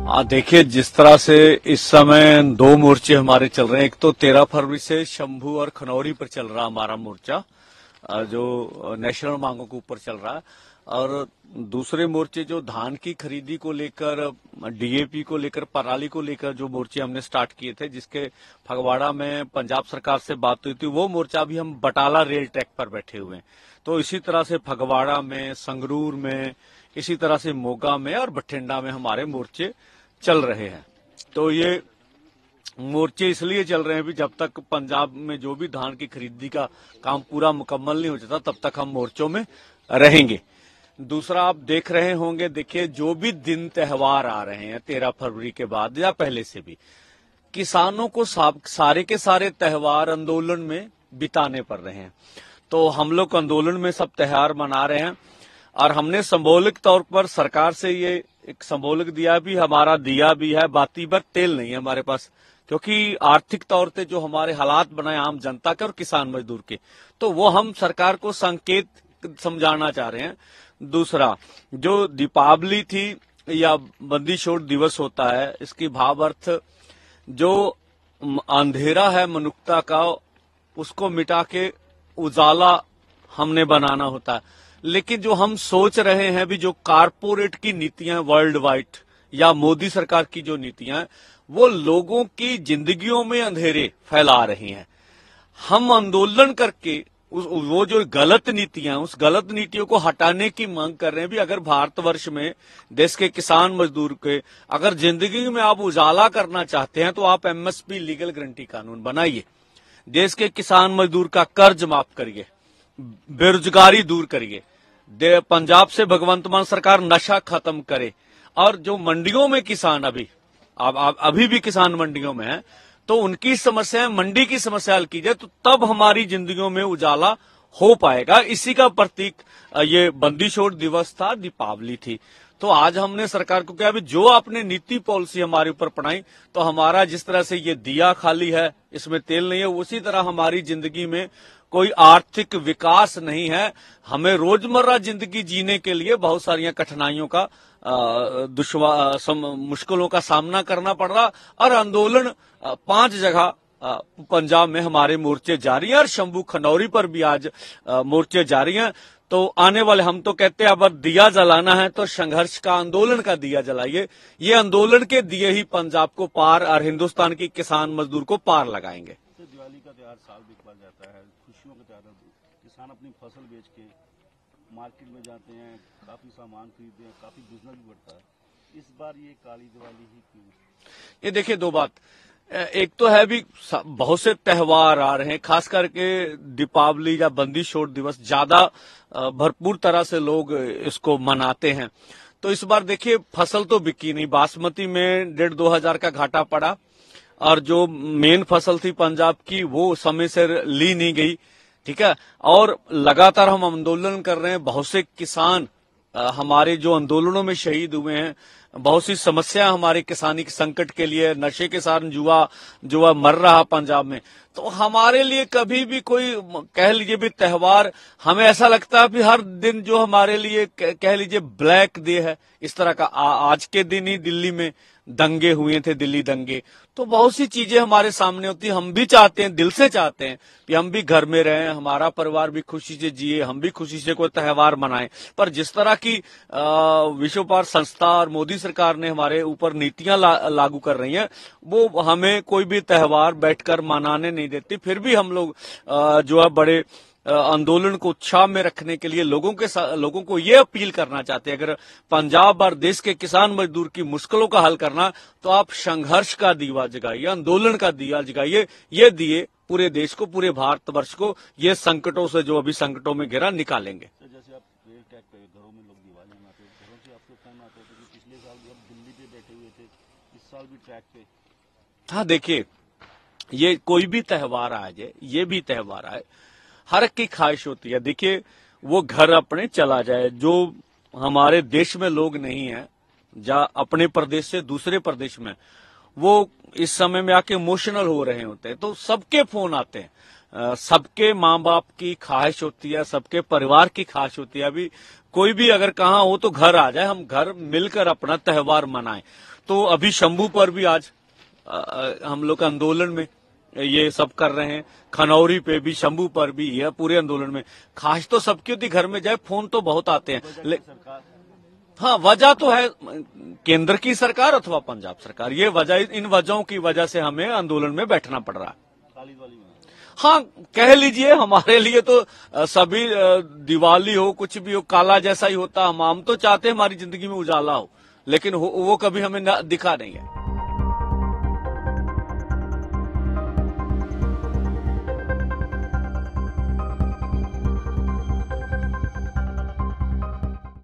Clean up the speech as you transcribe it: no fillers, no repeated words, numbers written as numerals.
देखिए, जिस तरह से इस समय दो मोर्चे हमारे चल रहे हैं। एक तो 13 फरवरी से शंभू और खनौरी पर चल रहा हमारा मोर्चा, जो नेशनल मांगों के ऊपर चल रहा है, और दूसरे मोर्चे जो धान की खरीदी को लेकर, डीएपी को लेकर, पराली को लेकर जो मोर्चे हमने स्टार्ट किए थे, जिसके फगवाड़ा में पंजाब सरकार से बात हुई थी, वो मोर्चा भी हम बटाला रेल ट्रैक पर बैठे हुए हैं। तो इसी तरह से फगवाड़ा में, संगरूर में, इसी तरह से मोगा में और बठिंडा में हमारे मोर्चे चल रहे हैं। तो ये मोर्चे इसलिए चल रहे हैं भी जब तक पंजाब में जो भी धान की खरीदी का काम पूरा मुकम्मल नहीं हो जाता, तब तक हम मोर्चों में रहेंगे। दूसरा, आप देख रहे होंगे, देखिए, जो भी दिन त्योहार आ रहे हैं 13 फरवरी के बाद या पहले से भी, किसानों को सारे के सारे त्योहार आंदोलन में बिताने पड़ रहे हैं। तो हम लोग आंदोलन में सब त्योहार मना रहे हैं, और हमने सिंबॉलिक तौर पर सरकार से ये एक सिंबॉलिक दिया भी, हमारा दिया भी है, बाती पर तेल नहीं है हमारे पास, क्योंकि आर्थिक तौर से जो हमारे हालात बनाए आम जनता के और किसान मजदूर के, तो वो हम सरकार को संकेत समझाना चाह रहे हैं। दूसरा, जो दीपावली थी या बंदी छोड़ दिवस होता है, इसकी भाव अर्थ जो अंधेरा है मनुष्यता का, उसको मिटा के उजाला हमने बनाना होता है। लेकिन जो हम सोच रहे हैं भी, जो कारपोरेट की नीतियां वर्ल्ड वाइड या मोदी सरकार की जो नीतियां हैं, वो लोगों की जिंदगियों में अंधेरे फैला रही हैं। हम आंदोलन करके वो जो गलत नीतियां, उस गलत नीतियों को हटाने की मांग कर रहे हैं भी। अगर भारतवर्ष में देश के किसान मजदूर के अगर जिंदगी में आप उजाला करना चाहते हैं, तो आप एमएसपी लीगल गारंटी कानून बनाइए, देश के किसान मजदूर का कर्ज माफ करिए, बेरोजगारी दूर करिए, पंजाब से भगवंत मान सरकार नशा खत्म करे, और जो मंडियों में किसान अभी भी किसान मंडियों में है, तो उनकी समस्या, मंडी की समस्या हल की जाए, तो तब हमारी जिंदगियों में उजाला हो पाएगा। इसी का प्रतीक ये बंदी छोड़ दिवस था, दीपावली थी। तो आज हमने सरकार को कहा, जो आपने नीति पॉलिसी हमारे ऊपर पढ़ाई, तो हमारा जिस तरह से ये दिया खाली है, इसमें तेल नहीं है, उसी तरह हमारी जिंदगी में कोई आर्थिक विकास नहीं है। हमें रोजमर्रा जिंदगी जीने के लिए बहुत सारी कठिनाइयों का, मुश्किलों का सामना करना पड़ रहा। और आंदोलन 5 जगह पंजाब में हमारे मोर्चे जारी हैं, और शंभू खनौरी पर भी आज मोर्चे जारी हैं। तो आने वाले, हम तो कहते हैं, अगर दिया जलाना है तो संघर्ष का, आंदोलन का दिया जलाइए। ये आंदोलन के दिए ही पंजाब को पार और हिंदुस्तान की किसान मजदूर को पार लगाएंगे। दिवाली का त्योहार साल बीत जाता है, खुशियों का त्योहार, किसान अपनी फसल बेच के मार्केट में जाते हैं, काफी सामान खरीदते हैं, काफी बिजनेस भी बढ़ता है। इस बार ये काली दिवाली ही क्यों? ये देखिए, दो बात, एक तो है भी बहुत से त्योहार आ रहे हैं, खास करके दीपावली या बंदी छोड़ दिवस ज्यादा भरपूर तरह से लोग इसको मनाते हैं। तो इस बार देखिए, फसल तो बिकी नहीं, बासमती में 1,5-2 हजार का घाटा पड़ा, और जो मेन फसल थी पंजाब की, वो समय से ली नहीं गई। ठीक है, और लगातार हम आंदोलन कर रहे हैं। बहुत से किसान हमारे जो आंदोलनों में शहीद हुए हैं, बहुत सी समस्या हमारे किसानी के संकट के लिए, नशे के साथ जुआ मर रहा पंजाब में। तो हमारे लिए कभी भी कोई, कह लीजिए भी, त्योहार, हमें ऐसा लगता है कि हर दिन जो हमारे लिए कह लीजिए ब्लैक डे है, इस तरह का। आज के दिन ही दिल्ली में दंगे हुए थे, दिल्ली दंगे। तो बहुत सी चीजें हमारे सामने होती है। हम भी चाहते हैं, दिल से चाहते हैं कि हम भी घर में रहें, हमारा परिवार भी खुशी से जिए, हम भी खुशी से कोई त्योहार मनाएं। पर जिस तरह की विश्व व्यापार संस्था और मोदी सरकार ने हमारे ऊपर नीतियां लागू कर रही हैं, वो हमें कोई भी त्योहार बैठकर मनाने नहीं देती। फिर भी हम लोग जो है बड़े आंदोलन को उत्साह में रखने के लिए लोगों को ये अपील करना चाहते हैं, अगर पंजाब और देश के किसान मजदूर की मुश्किलों का हल करना, तो आप संघर्ष का दीवा जगाइए, आंदोलन का दिया जगाइए। ये दिए पूरे देश को, पूरे भारतवर्ष को, ये संकटों से, जो अभी संकटों में घिरा, निकालेंगे। जैसे आप रेल ट्रैक पे घरों में लोग दिवाली मनाते हैं, घरों से आपको फोन आता है कि पिछले साल भी आप दिल्ली पे बैठे हुए थे, इस साल भी ट्रैक पे। हाँ, देखिए, ये कोई भी त्योहार आ जाए, ये भी त्योहार आए, हर एक की ख्वाहिश होती है, देखिए, वो घर अपने चला जाए। जो हमारे देश में लोग नहीं है, या अपने प्रदेश से दूसरे प्रदेश में, वो इस समय में आके इमोशनल हो रहे होते हैं। तो सबके फोन आते हैं, सबके माँ बाप की ख्वाहिश होती है, सबके परिवार की ख्वाहिश होती है। अभी कोई भी अगर कहाँ हो तो घर आ जाए, हम घर मिलकर अपना त्योहार मनाएं। तो अभी शंभू पर भी आज हम लोग आंदोलन में ये सब कर रहे हैं, खनौरी पे भी, शंभू पर भी, यह पूरे आंदोलन में ख्वाहिश तो सबकी होती, घर में जाए, फोन तो बहुत आते हैं। सरकार हाँ, वजह तो है केंद्र की सरकार अथवा पंजाब सरकार। ये वजह, इन वजहों की वजह से हमें आंदोलन में बैठना पड़ रहा है। काली दिवाली में हाँ, कह लीजिए, हमारे लिए तो सभी दिवाली हो, कुछ भी हो, काला जैसा ही होता। हम तो चाहते हैं हमारी जिंदगी में उजाला हो, लेकिन वो कभी हमें दिखा नहीं है।